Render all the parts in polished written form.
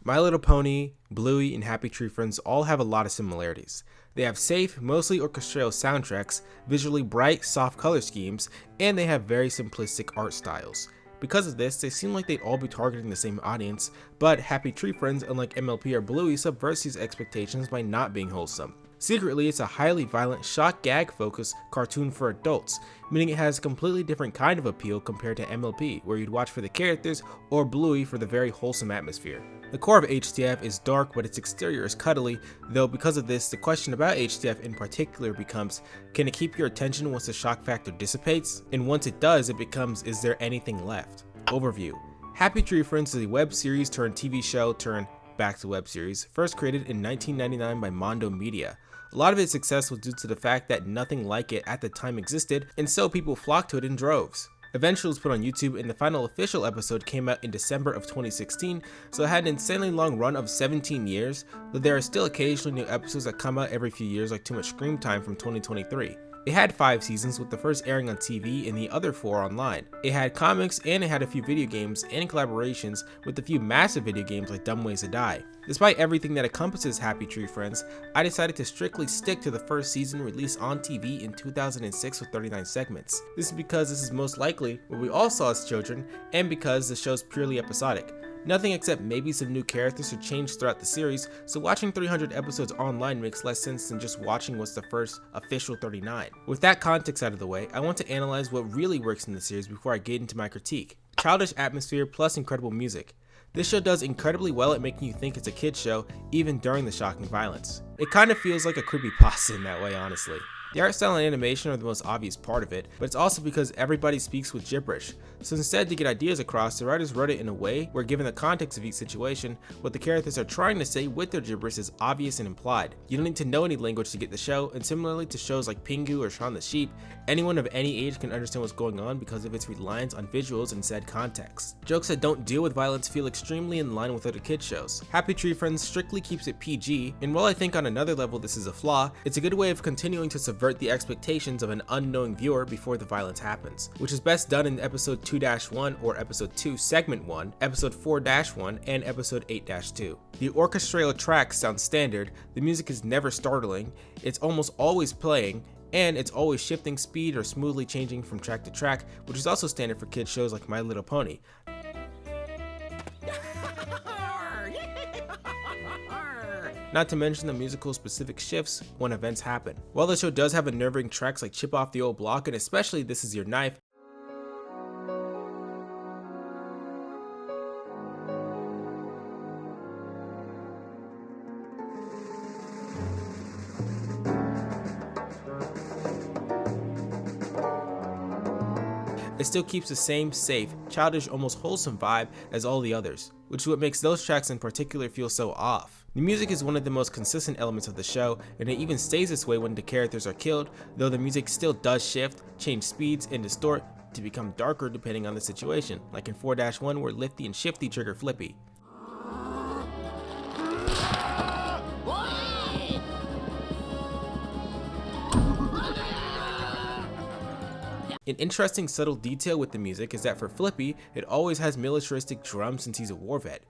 My Little Pony, Bluey, and Happy Tree Friends all have a lot of similarities. They have safe, mostly orchestral soundtracks, visually bright, soft color schemes, and they have very simplistic art styles. Because of this, they seem like they'd all be targeting the same audience, but Happy Tree Friends, unlike MLP or Bluey, subverts these expectations by not being wholesome. Secretly, it's a highly violent, shock gag focused cartoon for adults, meaning it has a completely different kind of appeal compared to MLP, where you'd watch for the characters, or Bluey for the very wholesome atmosphere. The core of HTF is dark, but its exterior is cuddly, though because of this, the question about HTF in particular becomes, can it keep your attention once the shock factor dissipates? And once it does, it becomes, is there anything left? Overview. Happy Tree Friends is a web series turned TV show turned back to web series, first created in 1999 by Mondo Media. A lot of its success was due to the fact that nothing like it at the time existed, and so people flocked to it in droves. Eventually it was put on YouTube, and the final official episode came out in December of 2016, so it had an insanely long run of 17 years, though there are still occasionally new episodes that come out every few years, like Too Much Scream Time from 2023. It had 5 seasons, with the first airing on TV and the other 4 online. It had comics, and it had a few video games and collaborations with a few massive video games like Dumb Ways to Die. Despite everything that encompasses Happy Tree Friends, I decided to strictly stick to the first season released on TV in 2006 with 39 segments. This is because this is most likely what we all saw as children, and because the show's purely episodic. Nothing except maybe some new characters are changed throughout the series, so watching 300 episodes online makes less sense than just watching what's the first official 39. With that context out of the way, I want to analyze what really works in the series before I get into my critique. Childish atmosphere plus incredible music. This show does incredibly well at making you think it's a kid's show, even during the shocking violence. It kind of feels like a creepypasta in that way, honestly. The art style and animation are the most obvious part of it, but it's also because everybody speaks with gibberish. So instead, to get ideas across, the writers wrote it in a way where, given the context of each situation, what the characters are trying to say with their gibberish is obvious and implied. You don't need to know any language to get the show, and similarly to shows like Pingu or Shaun the Sheep, anyone of any age can understand what's going on because of its reliance on visuals and said context. Jokes that don't deal with violence feel extremely in line with other kids shows. Happy Tree Friends strictly keeps it PG, and while I think on another level this is a flaw, it's a good way of continuing to subvert the expectations of an unknowing viewer before the violence happens, which is best done in episode 2-1 or episode 2 segment 1, episode 4-1, and episode 8-2. The orchestral tracks sound standard, the music is never startling, it's almost always playing, and it's always shifting speed or smoothly changing from track to track, which is also standard for kids shows like My Little Pony. Not to mention the musical specific shifts when events happen. While the show does have unnerving tracks like Chip Off the Old Block and especially This Is Your Knife, it still keeps the same safe, childish, almost wholesome vibe as all the others, which is what makes those tracks in particular feel so off. The music is one of the most consistent elements of the show, and it even stays this way when the characters are killed, though the music still does shift, change speeds, and distort to become darker depending on the situation, like in 4-1 where Lifty and Shifty trigger Flippy. An interesting subtle detail with the music is that for Flippy, it always has militaristic drums since he's a war vet.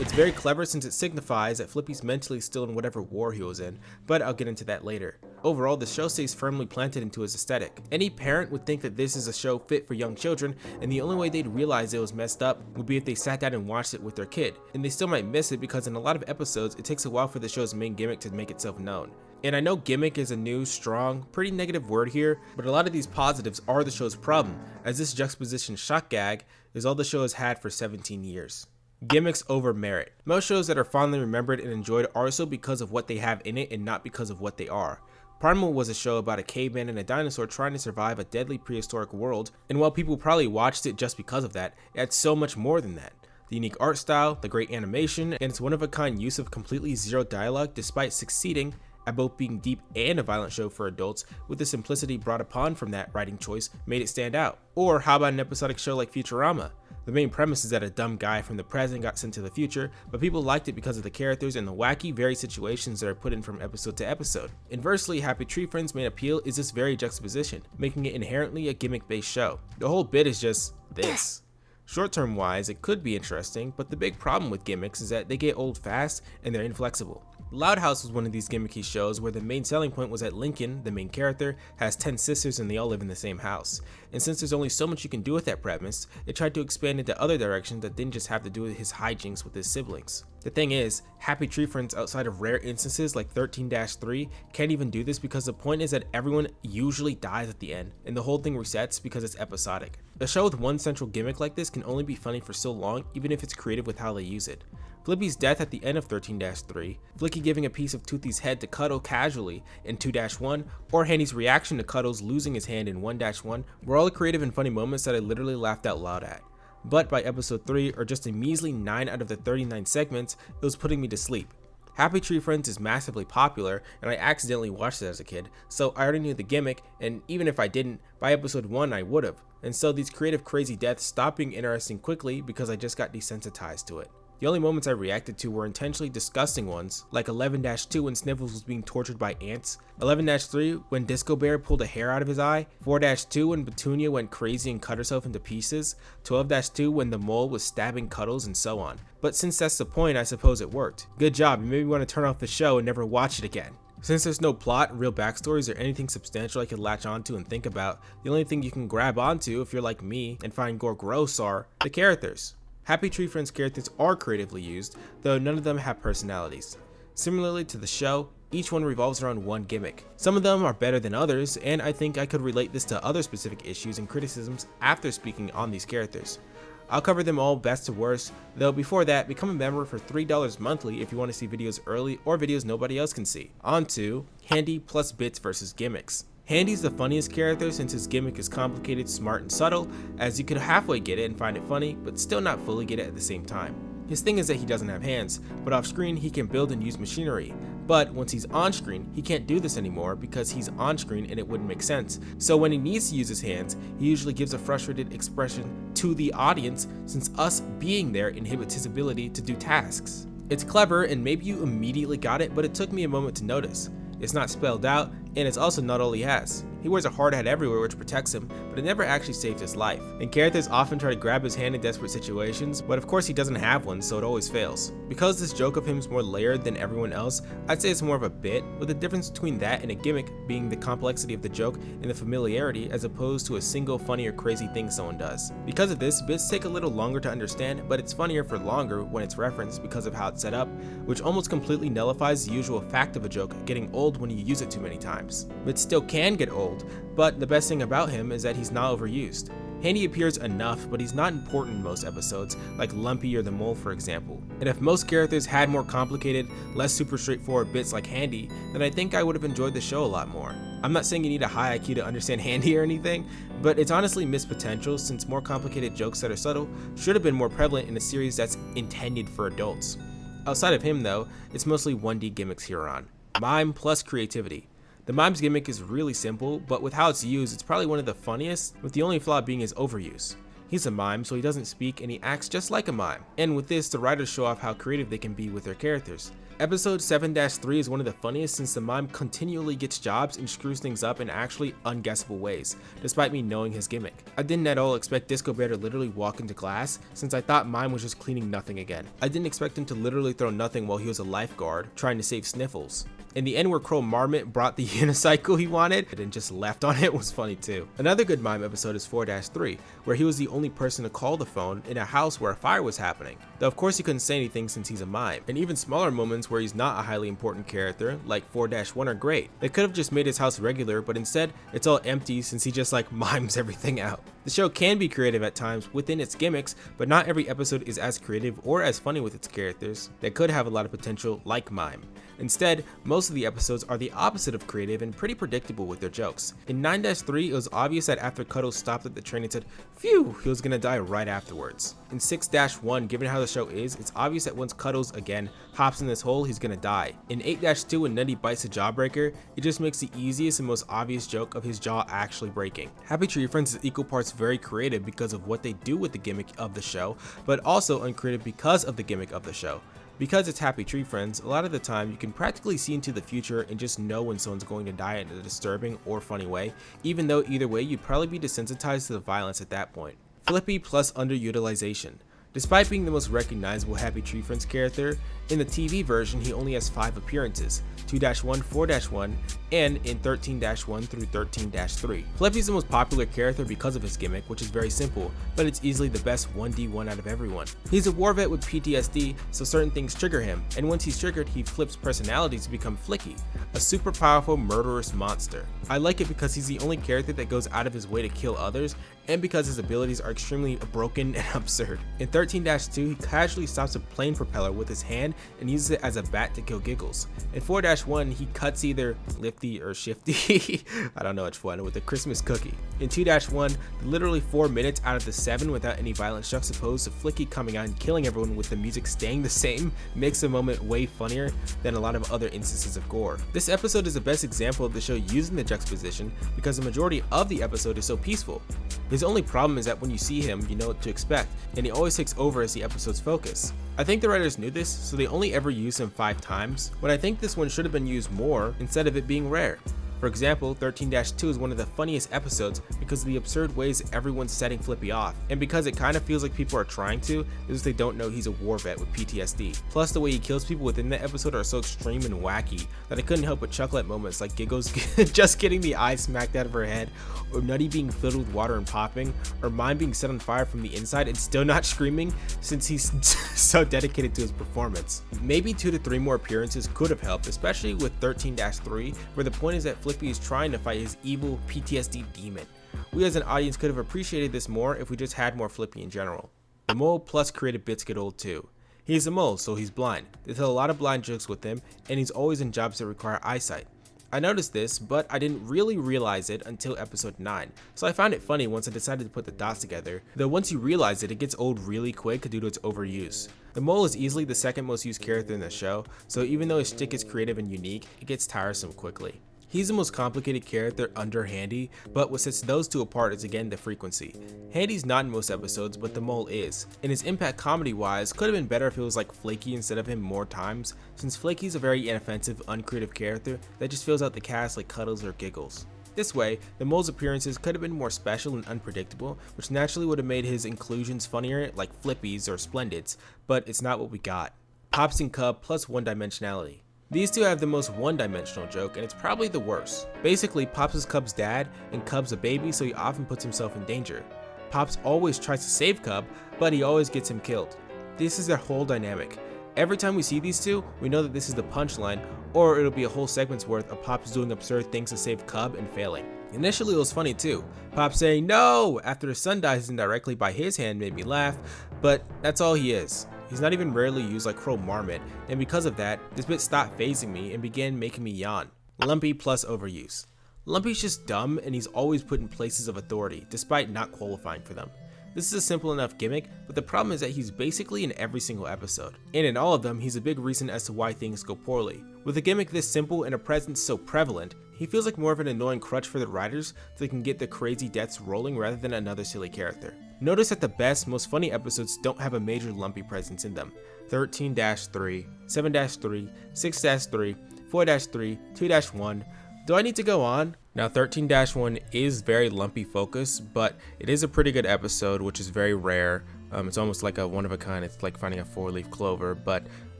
It's very clever since it signifies that Flippy's mentally still in whatever war he was in, but I'll get into that later. Overall, the show stays firmly planted into his aesthetic. Any parent would think that this is a show fit for young children, and the only way they'd realize it was messed up would be if they sat down and watched it with their kid. And they still might miss it because in a lot of episodes, it takes a while for the show's main gimmick to make itself known. And I know gimmick is a new, strong, pretty negative word here, but a lot of these positives are the show's problem, as this juxtaposition shock gag is all the show has had for 17 years. Gimmicks over merit. Most shows that are fondly remembered and enjoyed are so because of what they have in it and not because of what they are. Primal was a show about a caveman and a dinosaur trying to survive a deadly prehistoric world, and while people probably watched it just because of that, it had so much more than that. The unique art style, the great animation, and its one-of-a-kind use of completely zero dialogue despite succeeding at both being deep and a violent show for adults, with the simplicity brought upon from that writing choice made it stand out. Or how about an episodic show like Futurama? The main premise is that a dumb guy from the present got sent to the future, but people liked it because of the characters and the wacky, varied situations that are put in from episode to episode. Inversely, Happy Tree Friends' main appeal is this very juxtaposition, making it inherently a gimmick-based show. The whole bit is just this. Short-term wise, it could be interesting, but the big problem with gimmicks is that they get old fast and they're inflexible. Loud House was one of these gimmicky shows where the main selling point was that Lincoln, the main character, has 10 sisters and they all live in the same house. And since there's only so much you can do with that premise, it tried to expand into other directions that didn't just have to do with his hijinks with his siblings. The thing is, Happy Tree Friends outside of rare instances like 13-3 can't even do this because the point is that everyone usually dies at the end, and the whole thing resets because it's episodic. A show with one central gimmick like this can only be funny for so long, even if it's creative with how they use it. Flippy's death at the end of 13-3, Flicky giving a piece of Toothy's head to Cuddle casually in 2-1, or Handy's reaction to Cuddles losing his hand in 1-1 were all creative and funny moments that I literally laughed out loud at. But by episode 3, or just a measly 9 out of the 39 segments, it was putting me to sleep. Happy Tree Friends is massively popular, and I accidentally watched it as a kid, so I already knew the gimmick, and even if I didn't, by episode 1 I would've, and so these creative crazy deaths stopped being interesting quickly because I just got desensitized to it. The only moments I reacted to were intentionally disgusting ones, like 11-2 when Sniffles was being tortured by ants, 11-3 when Disco Bear pulled a hair out of his eye, 4-2 when Petunia went crazy and cut herself into pieces, 12-2 when the mole was stabbing Cuddles, and so on. But since that's the point, I suppose it worked. Good job, you made me want to turn off the show and never watch it again. Since there's no plot, real backstories, or anything substantial I could latch onto and think about, the only thing you can grab onto if you're like me and find gore gross are the characters. Happy Tree Friends characters are creatively used, though none of them have personalities. Similarly to the show, each one revolves around one gimmick. Some of them are better than others, and I think I could relate this to other specific issues and criticisms after speaking on these characters. I'll cover them all best to worst, though before that, become a member for $3 monthly if you want to see videos early or videos nobody else can see. On to Handy plus Bits versus Gimmicks. Handy's the funniest character since his gimmick is complicated, smart, and subtle, as you could halfway get it and find it funny, but still not fully get it at the same time. His thing is that he doesn't have hands, but off screen he can build and use machinery. But once he's on screen, he can't do this anymore because he's on screen and it wouldn't make sense. So when he needs to use his hands, he usually gives a frustrated expression to the audience since us being there inhibits his ability to do tasks. It's clever and maybe you immediately got it, but it took me a moment to notice. It's not spelled out, and it's also not all he has. He wears a hard hat everywhere which protects him, but it never actually saved his life. And characters often try to grab his hand in desperate situations, but of course he doesn't have one, so it always fails. Because this joke of him is more layered than everyone else, I'd say it's more of a bit, with the difference between that and a gimmick being the complexity of the joke and the familiarity as opposed to a single funny or crazy thing someone does. Because of this, bits take a little longer to understand, but it's funnier for longer when it's referenced because of how it's set up, which almost completely nullifies the usual fact of a joke getting old when you use it too many times. Bits still can get old, but the best thing about him is that he's not overused. Handy appears enough, but he's not important in most episodes, like Lumpy or the Mole for example. And if most characters had more complicated, less super straightforward bits like Handy, then I think I would have enjoyed the show a lot more. I'm not saying you need a high IQ to understand Handy or anything, but it's honestly missed potential since more complicated jokes that are subtle should have been more prevalent in a series that's intended for adults. Outside of him though, it's mostly 1D gimmicks here on. Mime plus Creativity. The Mime's gimmick is really simple, but with how it's used, it's probably one of the funniest, with the only flaw being his overuse. He's a mime, so he doesn't speak and he acts just like a mime. And with this, the writers show off how creative they can be with their characters. Episode 7-3 is one of the funniest since the mime continually gets jobs and screws things up in actually unguessable ways, despite me knowing his gimmick. I didn't at all expect Disco Bear to literally walk into class, since I thought Mime was just cleaning nothing again. I didn't expect him to literally throw nothing while he was a lifeguard, trying to save Sniffles. In the end where Crow Marmot brought the unicycle he wanted and just left on it was funny too. Another good Mime episode is 4-3, where he was the only person to call the phone in a house where a fire was happening. Though of course he couldn't say anything since he's a mime. And even smaller moments where he's not a highly important character, like 4-1 are great. They could have just made his house regular, but instead it's all empty since he just like mimes everything out. The show can be creative at times within its gimmicks, but not every episode is as creative or as funny with its characters that could have a lot of potential like Mime. Instead, most of the episodes are the opposite of creative and pretty predictable with their jokes. In 9-3, it was obvious that after Cuddles stopped at the train and said, "Phew," he was gonna die right afterwards. In 6-1, given how the show is, it's obvious that once Cuddles again hops in this hole, he's gonna die. In 8-2, when Nutty bites the jawbreaker, it just makes the easiest and most obvious joke of his jaw actually breaking. Happy Tree Friends is equal parts very creative because of what they do with the gimmick of the show, but also uncreative because of the gimmick of the show. Because it's Happy Tree Friends, a lot of the time you can practically see into the future and just know when someone's going to die in a disturbing or funny way, even though either way you'd probably be desensitized to the violence at that point. Flippy Underutilization. Despite being the most recognizable Happy Tree Friends character, in the TV version he only has 5 appearances, 2-1, 4-1, and in 13-1 through 13-3. Flippy's the most popular character because of his gimmick, which is very simple, but it's easily the best 1D1 out of everyone. He's a war vet with PTSD, so certain things trigger him, and once he's triggered, he flips personalities to become Flicky, a super powerful murderous monster. I like it because he's the only character that goes out of his way to kill others, and because his abilities are extremely broken and absurd. In 13-2, he casually stops a plane propeller with his hand and uses it as a bat to kill Giggles. In 4-1, he cuts either Lifty or Shifty, I don't know which one, with a Christmas cookie. In 2-1, literally 4 minutes out of the 7 without any violence juxtaposed to Flicky coming out and killing everyone with the music staying the same makes the moment way funnier than a lot of other instances of gore. This episode is the best example of the show using the juxtaposition because the majority of the episode is so peaceful. His only problem is that when you see him, you know what to expect, and he always takes over as the episode's focus. I think the writers knew this, so they only ever used him 5 times, when I think this one should have been used more instead of it being rare. For example, 13-2 is one of the funniest episodes because of the absurd ways everyone's setting Flippy off, and because it kind of feels like people are trying to, is they don't know he's a war vet with PTSD. Plus, the way he kills people within the episode are so extreme and wacky that I couldn't help but chuckle at moments like Giggles just getting the eye smacked out of her head, or Nutty being filled with water and popping, or Mime being set on fire from the inside and still not screaming since he's so dedicated to his performance. Maybe 2 to 3 more appearances could have helped, especially with 13-3, where the point is that Flippy is trying to fight his evil PTSD demon. We as an audience could have appreciated this more if we just had more Flippy in general. The mole plus creative bits get old too. He's a mole, so he's blind. They tell a lot of blind jokes with him, and he's always in jobs that require eyesight. I noticed this, but I didn't really realize it until episode 9, so I found it funny once I decided to put the dots together, though once you realize it, it gets old really quick due to its overuse. The mole is easily the second most used character in the show, so even though his shtick is creative and unique, it gets tiresome quickly. He's the most complicated character under Handy, but what sets those two apart is again the frequency. Handy's not in most episodes, but the mole is, and his impact comedy wise could have been better if it was like Flaky instead of him more times, since Flaky's a very inoffensive, uncreative character that just fills out the cast like Cuddles or Giggles. This way, the mole's appearances could have been more special and unpredictable, which naturally would have made his inclusions funnier like Flippies or Splendids, but it's not what we got. Pops and Cub plus one-dimensionality. These two have the most one-dimensional joke, and it's probably the worst. Basically, Pops is Cub's dad, and Cub's a baby, so he often puts himself in danger. Pops always tries to save Cub, but he always gets him killed. This is their whole dynamic. Every time we see these two, we know that this is the punchline, or it'll be a whole segment's worth of Pops doing absurd things to save Cub and failing. Initially it was funny too. Pops saying no after his son dies indirectly by his hand made me laugh, but that's all he is. He's not even rarely used like Crow Marmot, and because of that, this bit stopped phasing me and began making me yawn. Lumpy plus overuse. Lumpy's just dumb and he's always put in places of authority, despite not qualifying for them. This is a simple enough gimmick, but the problem is that he's basically in every single episode. And in all of them, he's a big reason as to why things go poorly. With a gimmick this simple and a presence so prevalent, he feels like more of an annoying crutch for the writers so they can get the crazy deaths rolling rather than another silly character. Notice that the best, most funny episodes don't have a major Lumpy presence in them. 13-3, 7-3, 6-3, 4-3, 2-1. Do I need to go on? Now 13-1 is very Lumpy focused, but it is a pretty good episode, which is very rare. It's almost like a one of a kind. It's like finding a 4-leaf clover, but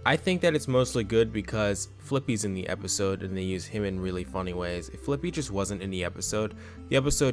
I think that it's mostly good because Flippy's in the episode and they use him in really funny ways. If Flippy just wasn't in the episode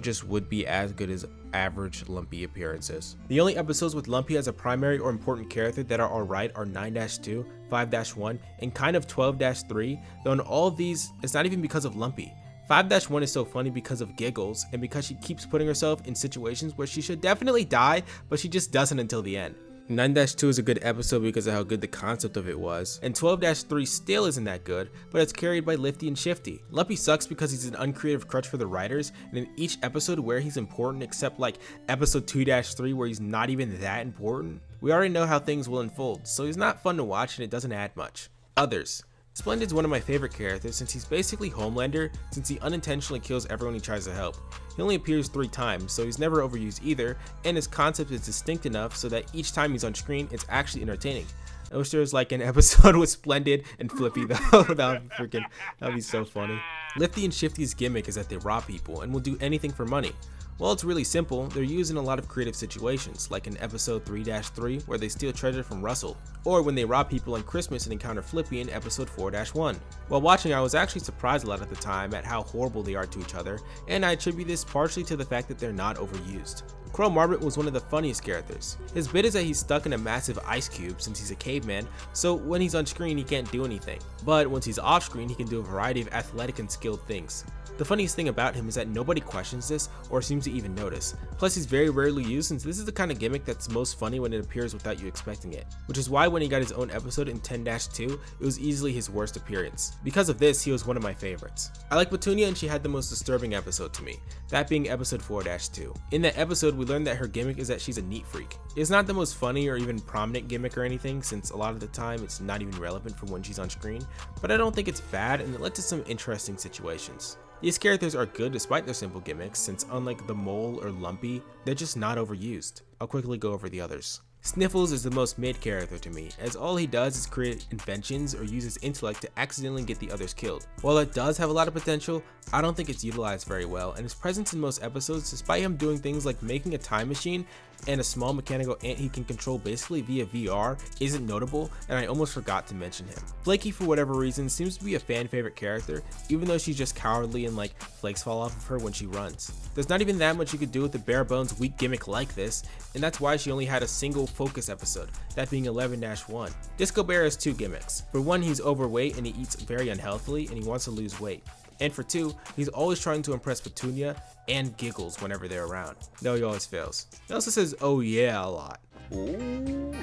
just would be as good as average Lumpy appearances. The only episodes with Lumpy as a primary or important character that are alright are 9-2, 5-1, and kind of 12-3, though in all of these, it's not even because of Lumpy. 5-1 is so funny because of Giggles and because she keeps putting herself in situations where she should definitely die, but she just doesn't until the end. 9-2 is a good episode because of how good the concept of it was, and 12-3 still isn't that good, but it's carried by Lifty and Shifty. Lumpy sucks because he's an uncreative crutch for the writers, and in each episode where he's important except like episode 2-3 where he's not even that important, we already know how things will unfold, so he's not fun to watch and it doesn't add much. Others. Splendid's one of my favorite characters since he's basically Homelander, since he unintentionally kills everyone he tries to help. He only appears 3 times, so he's never overused either, and his concept is distinct enough so that each time he's on screen, it's actually entertaining. I wish there was like an episode with Splendid and Flippy though. That'd be so funny. Lifty and Shifty's gimmick is that they rob people and will do anything for money. Well, it's really simple. They're used in a lot of creative situations, like in episode 3-3 where they steal treasure from Russell, or when they rob people on Christmas and encounter Flippy in episode 4-1. While watching, I was actually surprised a lot at the time at how horrible they are to each other, and I attribute this partially to the fact that they're not overused. Crow Marmot was one of the funniest characters. His bit is that he's stuck in a massive ice cube since he's a caveman, so when he's on screen he can't do anything. But once he's off screen he can do a variety of athletic and skilled things. The funniest thing about him is that nobody questions this or seems to even notice. Plus he's very rarely used since this is the kind of gimmick that's most funny when it appears without you expecting it. Which is why when he got his own episode in 10-2, it was easily his worst appearance. Because of this, he was one of my favorites. I like Petunia and she had the most disturbing episode to me, that being episode 4-2. In that episode we learned that her gimmick is that she's a neat freak. It's not the most funny or even prominent gimmick or anything since a lot of the time it's not even relevant for when she's on screen, but I don't think it's bad and it led to some interesting situations. These characters are good despite their simple gimmicks since unlike the Mole or Lumpy, they're just not overused. I'll quickly go over the others. Sniffles is the most mid character to me, as all he does is create inventions or use his intellect to accidentally get the others killed. While it does have a lot of potential, I don't think it's utilized very well, and his presence in most episodes, despite him doing things like making a time machine and a small mechanical ant he can control basically via VR, isn't notable, and I almost forgot to mention him. Flaky, for whatever reason, seems to be a fan favorite character, even though she's just cowardly and like flakes fall off of her when she runs. There's not even that much you could do with a bare bones weak gimmick like this, and that's why she only had a single focus episode, that being 11-1. Disco Bear has 2 gimmicks. For one, he's overweight and he eats very unhealthily and he wants to lose weight. And for 2, he's always trying to impress Petunia and giggles whenever they're around. No, he always fails. He also says "oh yeah" a lot. Oh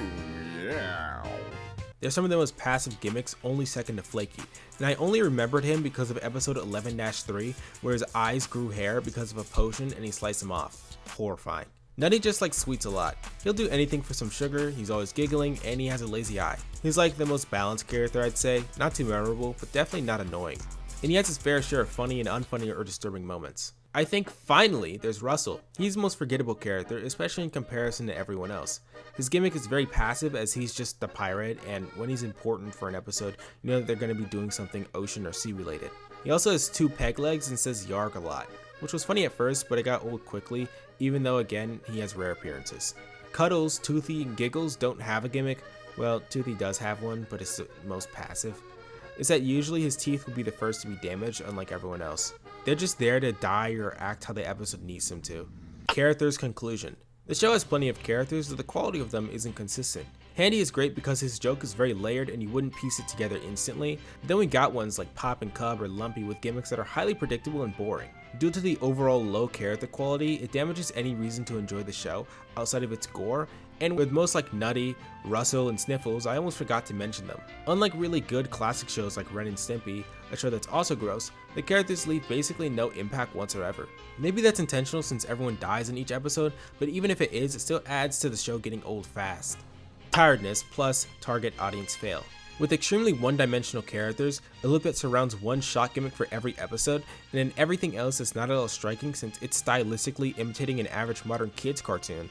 yeah. They're some of the most passive gimmicks, only second to Flaky, and I only remembered him because of episode 11-3 where his eyes grew hair because of a potion and he sliced them off. Horrifying. Nutty just likes sweets a lot. He'll do anything for some sugar, he's always giggling, and he has a lazy eye. He's like the most balanced character I'd say, not too memorable, but definitely not annoying. And he has his fair share of funny and unfunny or disturbing moments. I think finally there's Russell. He's the most forgettable character, especially in comparison to everyone else. His gimmick is very passive as he's just the pirate, and when he's important for an episode, you know that they're going to be doing something ocean or sea related. He also has 2 peg legs and says yarg a lot, which was funny at first, but it got old quickly, even though again, he has rare appearances. Cuddles, Toothy, and Giggles don't have a gimmick. Well, Toothy does have one, but it's the most passive. Is that usually his teeth will be the first to be damaged, unlike everyone else. They're just there to die or act how the episode needs them to. Characters conclusion. The show has plenty of characters, but the quality of them isn't consistent. Handy is great because his joke is very layered and you wouldn't piece it together instantly. But then we got ones like Pop and Cub or Lumpy with gimmicks that are highly predictable and boring. Due to the overall low character quality, it damages any reason to enjoy the show outside of its gore, and with most like Nutty, Russell, and Sniffles, I almost forgot to mention them. Unlike really good classic shows like Ren and Stimpy, a show that's also gross, the characters leave basically no impact whatsoever. Maybe that's intentional since everyone dies in each episode, but even if it is, it still adds to the show getting old fast. Tiredness plus target audience fail. With extremely one-dimensional characters, a loop that surrounds one shot gimmick for every episode, and then everything else is not at all striking since it's stylistically imitating an average modern kids cartoon,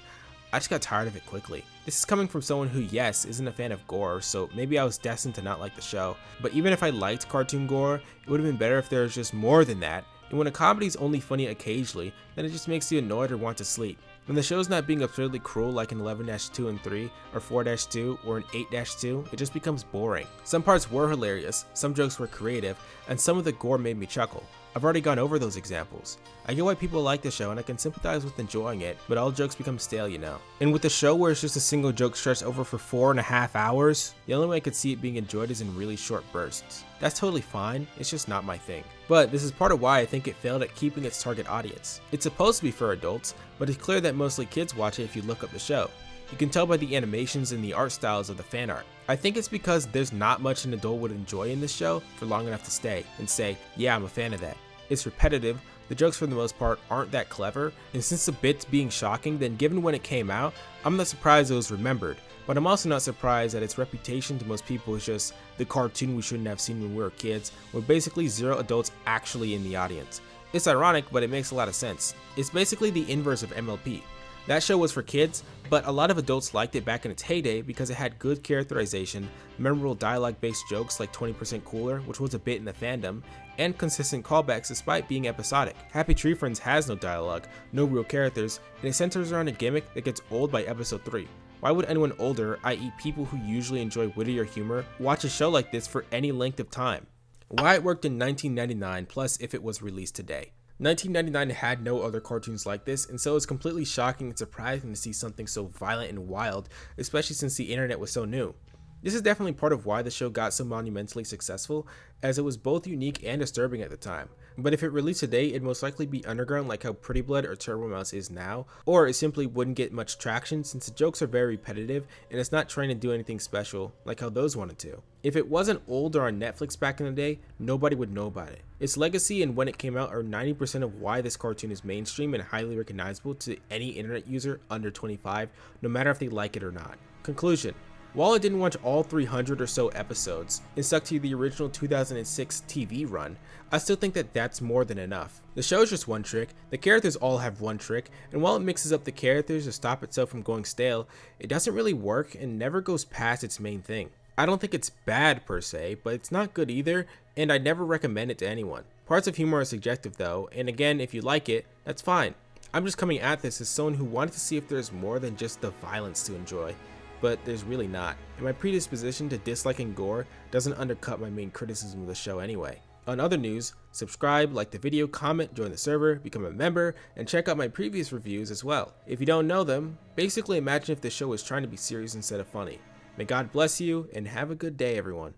I just got tired of it quickly. This is coming from someone who, yes, isn't a fan of gore, so maybe I was destined to not like the show, but even if I liked cartoon gore, it would have been better if there was just more than that, and when a comedy is only funny occasionally, then it just makes you annoyed or want to sleep. When the show's not being absurdly cruel like in 11-2 and 3, or 4-2, or in 8-2, it just becomes boring. Some parts were hilarious, some jokes were creative, and some of the gore made me chuckle. I've already gone over those examples. I get why people like the show and I can sympathize with enjoying it, but all jokes become stale, you know. And with the show where it's just a single joke stretched over for 4.5 hours, the only way I could see it being enjoyed is in really short bursts. That's totally fine, it's just not my thing. But this is part of why I think it failed at keeping its target audience. It's supposed to be for adults, but it's clear that mostly kids watch it if you look up the show. You can tell by the animations and the art styles of the fan art. I think it's because there's not much an adult would enjoy in this show for long enough to stay and say, yeah, I'm a fan of that. It's repetitive, the jokes for the most part aren't that clever, and since the bit's being shocking, then given when it came out, I'm not surprised it was remembered, but I'm also not surprised that its reputation to most people is just the cartoon we shouldn't have seen when we were kids, with basically zero adults actually in the audience. It's ironic, but it makes a lot of sense. It's basically the inverse of MLP. That show was for kids, but a lot of adults liked it back in its heyday because it had good characterization, memorable dialogue-based jokes like 20% Cooler, which was a bit in the fandom, and consistent callbacks despite being episodic. Happy Tree Friends has no dialogue, no real characters, and it centers around a gimmick that gets old by episode 3. Why would anyone older, i.e. people who usually enjoy wittier humor, watch a show like this for any length of time? Why it worked in 1999 plus if it was released today. 1999 had no other cartoons like this, and so it's completely shocking and surprising to see something so violent and wild, especially since the internet was so new. This is definitely part of why the show got so monumentally successful, as it was both unique and disturbing at the time. But if it released today, it'd most likely be underground like how Pretty Blood or Turbo Mouse is now, or it simply wouldn't get much traction since the jokes are very repetitive and it's not trying to do anything special like how those wanted to. If it wasn't old or on Netflix back in the day, nobody would know about it. Its legacy and when it came out are 90% of why this cartoon is mainstream and highly recognizable to any internet user under 25, no matter if they like it or not. Conclusion. While I didn't watch all 300 or so episodes and stuck to the original 2006 TV run, I still think that that's more than enough. The show is just one trick, the characters all have one trick, and while it mixes up the characters to stop itself from going stale, it doesn't really work and never goes past its main thing. I don't think it's bad per se, but it's not good either, and I'd never recommend it to anyone. Parts of humor are subjective though, and again, if you like it, that's fine. I'm just coming at this as someone who wanted to see if there's more than just the violence to enjoy. But there's really not, and my predisposition to disliking gore doesn't undercut my main criticism of the show anyway. On other news, subscribe, like the video, comment, join the server, become a member, and check out my previous reviews as well. If you don't know them, basically imagine if the show was trying to be serious instead of funny. May God bless you, and have a good day everyone.